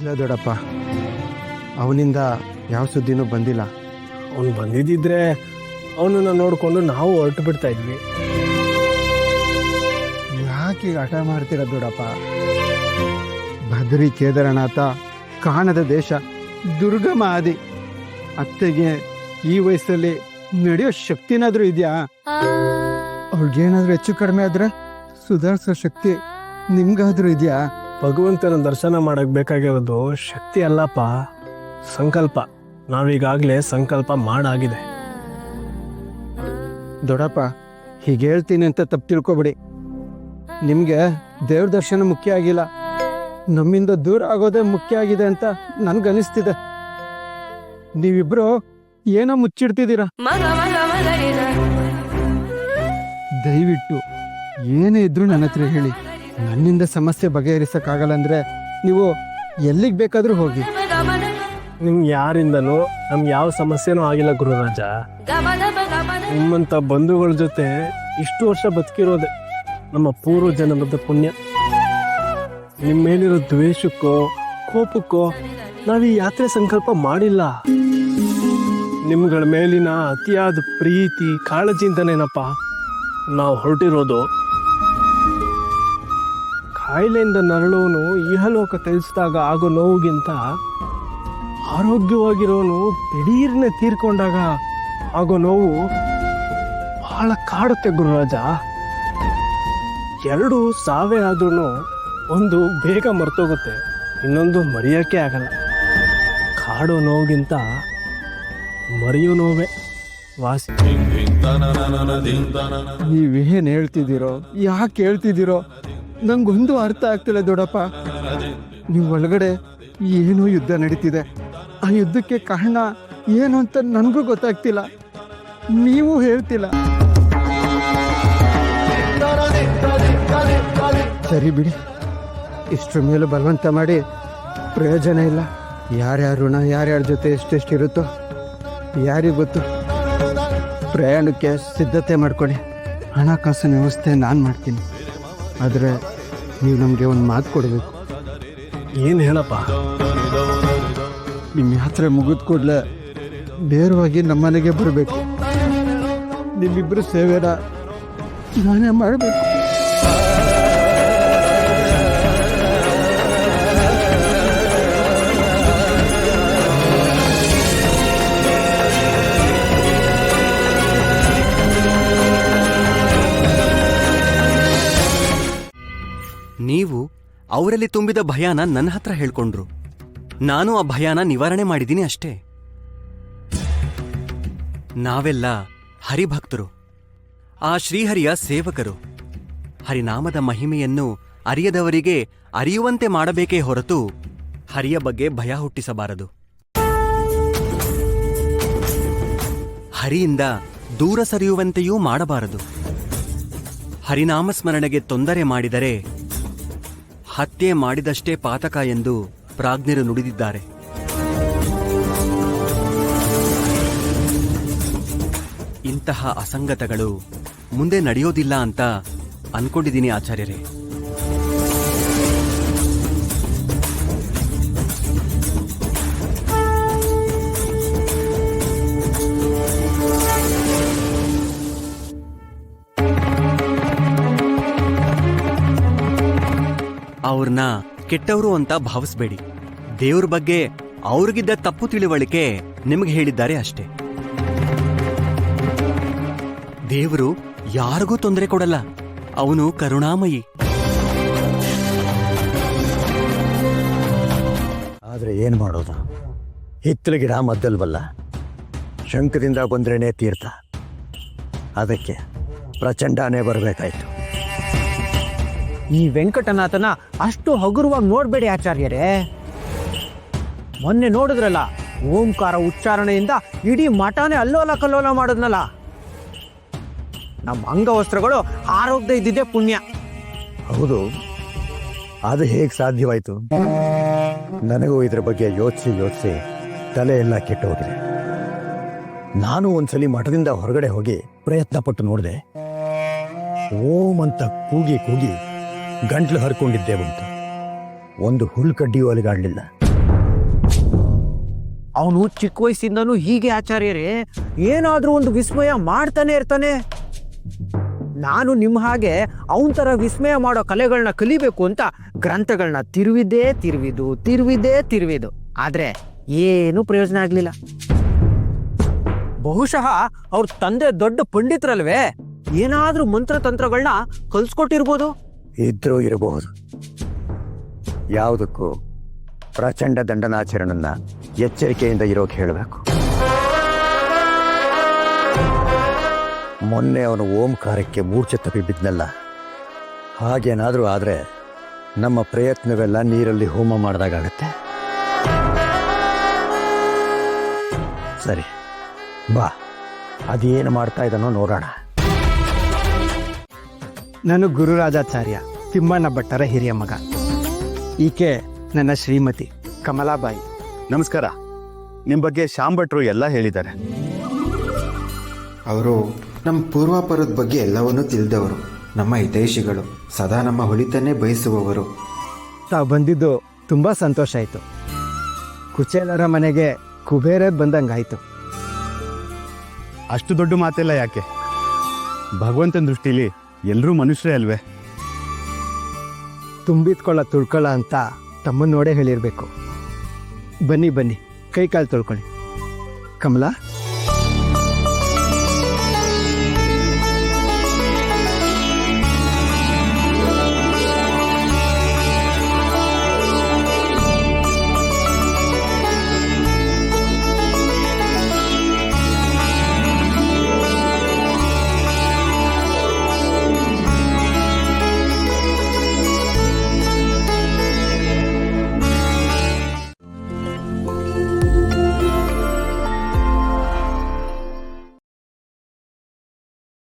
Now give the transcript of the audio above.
ಇಲ್ಲ ದೊಡ್ಡಪ್ಪ, ಅವನಿಂದ ಯಾವ ಸುದ್ದಿನೂ ಬಂದಿಲ್ಲ. ಅವನು ಬಂದಿದ್ದಿದ್ರೆ ಅವನನ್ನ ನೋಡಿಕೊಂಡು ನಾವು ಹೊರಟು ಬಿಡ್ತಾ ಇದ್ವಿ. ಯಾಕೆ ಹಠ ಮಾಡ್ತೀರ ದೊಡ್ಡಪ್ಪ? ಬದ್ರಿ ಕೇದಾರನಾಥ ಕಾಣದ ದೇಶ, ದುರ್ಗಮ ಆದಿ. ಅತ್ತೆಗೆ ಈ ವಯಸ್ಸಲ್ಲಿ ನಡೆಯೋ ಶಕ್ತಿನಾದ್ರೂ ಇದೆಯಾ? ಅವ್ಳಿಗೇನಾದ್ರೂ ಹೆಚ್ಚು ಕಡಿಮೆ ಆದ್ರೆ ಸುಧಾರಿಸೋ ಶಕ್ತಿ ನಿಮ್ಗಾದ್ರೂ ಇದೆಯಾ? ಭಗವಂತನ ದರ್ಶನ ಮಾಡಕ್ ಬೇಕಾಗಿರೋದು ಶಕ್ತಿ ಅಲ್ಲಪ್ಪ, ಸಂಕಲ್ಪ. ನಾವೀಗಾಗಲೇ ಸಂಕಲ್ಪ ಮಾಡಾಗಿದೆ. ದೊಡ್ಡಪ್ಪ, ಹೀಗೆ ಹೇಳ್ತೀನಿ ಅಂತ ತಪ್ಪು ತಿಳ್ಕೊಬಿಡಿ. ನಿಮ್ಗೆ ದೇವ್ರ ದರ್ಶನ ಮುಖ್ಯ ಆಗಿಲ್ಲ, ನಮ್ಮಿಂದ ದೂರ ಆಗೋದೇ ಮುಖ್ಯ ಆಗಿದೆ ಅಂತ ನನ್ಗನಿಸ್ತಿದೆ. ನೀವಿಬ್ರು ಏನೋ ಮುಚ್ಚಿಡ್ತಿದ್ದೀರಾ. ದಯವಿಟ್ಟು ಏನೇ ಇದ್ರು ನನ್ನ ಹತ್ರ ಹೇಳಿ. ನನ್ನಿಂದ ಸಮಸ್ಯೆ ಬಗೆಹರಿಸಕ್ಕಾಗಲ್ಲ ಅಂದ್ರೆ ನೀವು ಎಲ್ಲಿಗೆ ಬೇಕಾದ್ರೂ ಹೋಗಿ. ನಿಮ್ಗೆ ಯಾರಿಂದನೂ ನಮ್ಗೆ ಯಾವ ಸಮಸ್ಯೆನೂ ಆಗಿಲ್ಲ ಗುರುರಾಜ. ನಿಮ್ಮಂತ ಬಂಧುಗಳ ಜೊತೆ ಇಷ್ಟು ವರ್ಷ ಬದುಕಿರೋದೆ ನಮ್ಮ ಪೂರ್ವ ಜನ್ಮದ ಪುಣ್ಯ. ನಿಮ್ಮ ಮೇಲಿರೋ ದ್ವೇಷಕ್ಕೋ ಕೋಪಕ್ಕೋ ನಾವು ಈ ಯಾತ್ರೆ ಸಂಕಲ್ಪ ಮಾಡಿಲ್ಲ. ನಿಮ್ಗಳ ಮೇಲಿನ ಅತಿಯಾದ ಪ್ರೀತಿ ಕಾಳಜಿಯಿಂದನೇನಪ್ಪ ನಾವು ಹೊರಟಿರೋದು. ಕಾಯಿಲೆಯಿಂದ ನರಳೋನು ಇಹಲೋಕ ತಿಳಿಸಿದಾಗ ಆಗೋ ನೋವಿಗಿಂತ ಆರೋಗ್ಯವಾಗಿರೋನು ದಿಢೀರ್ನೆ ತೀರ್ಕೊಂಡಾಗ ಆಗೋ ನೋವು ಬಹಳ ಕಾಡುತ್ತೆ ಗುರುರಾಜ. ಎರಡು ಸಾವೇ ಆದ್ರೂ ಒಂದು ಬೇಗ ಮರ್ತೋಗುತ್ತೆ, ಇನ್ನೊಂದು ಮರೆಯೋಕ್ಕೆ ಆಗಲ್ಲ. ಕಾಡೋ ನೋವಿಗಿಂತ ಮರೆಯೋ ನೋವೇ ವಾಸಿ. ನೀವೇನು ಹೇಳ್ತಿದ್ದೀರೋ, ಯಾಕೆ ಹೇಳ್ತಿದ್ದೀರೋ ನಂಗೊಂದು ಅರ್ಥ ಆಗ್ತಿಲ್ಲ ದೊಡ್ಡಪ್ಪ. ನೀವು ಒಳಗಡೆ ಏನೋ ಯುದ್ಧ ನಡೀತಿದೆ. ಆ ಯುದ್ಧಕ್ಕೆ ಕಾರಣ ಏನು ಅಂತ ನನಗೂ ಗೊತ್ತಾಗ್ತಿಲ್ಲ, ನೀವು ಹೇಳ್ತಿಲ್ಲ. ಸರಿ ಬಿಡಿ, ಇಷ್ಟ್ರ ಮೇಲೂ ಬಲವಂತ ಮಾಡಿ ಪ್ರಯೋಜನ ಇಲ್ಲ. ಯಾರ್ಯಾರ ಋಣ ಯಾರ್ಯಾರ ಜೊತೆ ಎಷ್ಟೆಷ್ಟಿರುತ್ತೋ ಯಾರಿಗೂ ಗೊತ್ತು. ಪ್ರಯಾಣಕ್ಕೆ ಸಿದ್ಧತೆ ಮಾಡ್ಕೊಳ್ಳಿ. ಹಣಕಾಸಿನ ವ್ಯವಸ್ಥೆ ನಾನು ಮಾಡ್ತೀನಿ. ಆದರೆ ನೀವು ನಮಗೆ ಒಂದು ಮಾತು ಕೊಡಬೇಕು. ಏನು ಹೇಳಪ್ಪ? ನಿಮ್ಮ ಯಾತ್ರೆ ಮುಗಿದ ಕೂಡಲೇ ನೇರವಾಗಿ ನಮ್ಮನೆಗೆ ಬರಬೇಕು. ನಿಮ್ಮಿಬ್ಬರು ಸೇವೆನ ನಾನೇ ಮಾಡಬೇಕು. ನೀವು ಅವರಲ್ಲಿ ತುಂಬಿದ ಭಯನ ನನ್ನ ಹತ್ರ ಹೇಳ್ಕೊಂಡ್ರು. ನಾನು ಆ ಭಯನ ನಿವಾರಣೆ ಮಾಡಿದ್ದೀನಿ ಅಷ್ಟೇ. ನಾವೆಲ್ಲ ಹರಿಭಕ್ತರು, ಆ ಶ್ರೀಹರಿಯ ಸೇವಕರು. ಹರಿನಾಮದ ಮಹಿಮೆಯನ್ನು ಅರಿಯದವರಿಗೆ ಅರಿಯುವಂತೆ ಮಾಡಬೇಕೇ ಹೊರತು ಹರಿಯ ಬಗ್ಗೆ ಭಯ ಹುಟ್ಟಿಸಬಾರದು. ಹರಿಯಿಂದ ದೂರ ಸರಿಯುವಂತೆಯೂ ಮಾಡಬಾರದು. ಹರಿನಾಮ ಸ್ಮರಣೆಗೆ ತೊಂದರೆ ಮಾಡಿದರೆ ಹತ್ಯೆ ಮಾಡಿದಷ್ಟೇ ಪಾತಕ ಎಂದು ಪ್ರಾಜ್ಞರು ನುಡಿದಿದ್ದಾರೆ. ಇಂತಹ ಅಸಂಗತಗಳು ಮುಂದೆ ನಡೆಯೋದಿಲ್ಲ ಅಂತ ಅನ್ಕೊಂಡಿದ್ದೀನಿ ಆಚಾರ್ಯರೇ. ಅವ್ರನ್ನ ಕೆಟ್ಟವರು ಅಂತ ಭಾವಿಸ್ಬೇಡಿ. ದೇವ್ರ ಬಗ್ಗೆ ಅವ್ರಿಗಿದ್ದ ತಪ್ಪು ತಿಳುವಳಿಕೆ ನಿಮಗೆ ಹೇಳಿದ್ದಾರೆ ಅಷ್ಟೇ. ದೇವರು ಯಾರಿಗೂ ತೊಂದರೆ ಕೊಡಲ್ಲ, ಅವನು ಕರುಣಾಮಯಿ. ಆದ್ರೆ ಏನ್ ಮಾಡೋದು? ಹಿತ್ತಲ ಗಿಡ ಮದ್ದಲ್ವಲ್ಲ, ಶಂಕದಿಂದ ಬಂದ್ರೇನೆ ತೀರ್ಥ. ಅದಕ್ಕೆ ಪ್ರಚಂಡನೇ ಬರಬೇಕಾಯ್ತು. ಈ ವೆಂಕಟನಾಥನ ಅಷ್ಟು ಹಗುರವಾಗಿ ನೋಡ್ಬೇಡಿ ಆಚಾರ್ಯರೇ. ಮೊನ್ನೆ ನೋಡಿದ್ರಲ್ಲ, ಓಂಕಾರ ಉಚ್ಚಾರಣೆಯಿಂದ ಇಡೀ ಮಠನೇ ಅಲ್ಲೋಲ ಕಲ್ಲೋಲ ಮಾಡಿದ್ನಲ್ಲ. ನಮ್ಮ ಅಂಗವಸ್ತ್ರಗಳು ಆರೋಗ್ಯ ಇದ್ದಿದ್ದೇ ಪುಣ್ಯ. ಹೌದು, ಅದು ಹೇಗೆ ಸಾಧ್ಯವಾಯ್ತು? ನನಗೂ ಇದ್ರ ಬಗ್ಗೆ ಯೋಚಿಸಿ ತಲೆ ಎಲ್ಲ ಕೆಟ್ಟೋಗಿದೆ. ನಾನು ಒಂದ್ಸಲಿ ಮಠದಿಂದ ಹೊರಗಡೆ ಹೋಗಿ ಪ್ರಯತ್ನ ಪಟ್ಟು ನೋಡಿದೆ. ಓಂ ಅಂತ ಕೂಗಿ ಗಂಟ್ಲು ಹರ್ಕೊಂಡಿದ್ದೆ ಬಂತು. ಒಂದು ಹುಲ್ಕಡ್ಡಿಯೂ ಅಲಿಗಾಡ್ಲಿಲ್ಲ. ಅವನು ಚಿಕ್ಕ ವಯಸ್ಸಿಂದನೂ ಹೀಗೆ ಆಚಾರ್ಯರೇ, ಏನಾದ್ರೂ ಒಂದು ವಿಸ್ಮಯ ಮಾಡ್ತಾನೆ ಇರ್ತಾನೆ. ನಾನು ನಿಮ್ಮ ಹಾಗೆ ಅವನ ಥರ ವಿಸ್ಮಯ ಮಾಡೋ ಕಲೆಗಳನ್ನ ಕಲಿಬೇಕು ಅಂತ ಗ್ರಂಥಗಳನ್ನ ತಿರುವಿದು ಆದ್ರೆ ಏನು ಪ್ರಯೋಜನ ಆಗ್ಲಿಲ್ಲ. ಬಹುಶಃ ಅವ್ರ ತಂದೆ ದೊಡ್ಡ ಪಂಡಿತರಲ್ವೇ, ಏನಾದ್ರೂ ಮಂತ್ರತಂತ್ರಗಳನ್ನ ಕಲ್ಸ್ಕೊಟ್ಟಿರ್ಬೋದು. ಇದ್ರೂ ಇರಬಹುದು. ಯಾವುದಕ್ಕೂ ಪ್ರಚಂಡ ದಂಡನಾಚರಣನ್ನ ಎಚ್ಚರಿಕೆಯಿಂದ ಇರೋಕೆ ಹೇಳಬೇಕು. ಮೊನ್ನೆ ಅವನು ಓಂಕಾರಕ್ಕೆ ಮೂರ್ಛೆ ತಪ್ಪಿ ಬಿದ್ನಲ್ಲ, ಹಾಗೇನಾದರೂ ಆದರೆ ನಮ್ಮ ಪ್ರಯತ್ನವೆಲ್ಲ ನೀರಲ್ಲಿ ಹೋಮ ಮಾಡಿದಾಗತ್ತೆ. ಸರಿ ಬಾ, ಅದೇನು ಮಾಡ್ತಾ ಇದ್ದಾನೋ ನೋಡೋಣ. ನಾನು ಗುರುರಾಜಾಚಾರ್ಯ, ತಿಮ್ಮಣ್ಣ ಭಟ್ಟರ ಹಿರಿಯ ಮಗ. ಈಕೆ ನನ್ನ ಶ್ರೀಮತಿ ಕಮಲಾಬಾಯಿ. ನಮಸ್ಕಾರ. ನಿಮ್ಮ ಬಗ್ಗೆ ಶ್ಯಾಮ್ ಭಟ್ರು ಎಲ್ಲ ಹೇಳಿದ್ದಾರೆ. ಅವರು ನಮ್ಮ ಪೂರ್ವಾಪರದ ಬಗ್ಗೆ ಎಲ್ಲವನ್ನೂ ತಿಳಿದವರು, ನಮ್ಮ ಹಿತೈಷಿಗಳು, ಸದಾ ನಮ್ಮ ಹೊಳಿತನ್ನೇ ಬಯಸುವವರು. ತಾವು ಬಂದಿದ್ದು ತುಂಬ ಸಂತೋಷ ಆಯಿತು. ಕುಚೇಲರ ಮನೆಗೆ ಕುಬೇರ ಬಂದಂಗಾಯಿತು. ಅಷ್ಟು ದೊಡ್ಡ ಮಾತೆಲ್ಲ ಯಾಕೆ? ಭಗವಂತನ ದೃಷ್ಟಿಲಿ ಎಲ್ಲರೂ ಮನುಷ್ಯರೇ ಅಲ್ವೇ? ತುಂಬಿದ್ಕೊಳ್ಳ ತುಳ್ಕೊಳ್ಳ ಅಂತ ತಮ್ಮನ್ನ ನೋಡೇ ಹೇಳಿರಬೇಕು. ಬನ್ನಿ ಕೈ ಕಾಲು ತೊಳ್ಕೊಳ್ಳಿ. ಕಮಲಾ,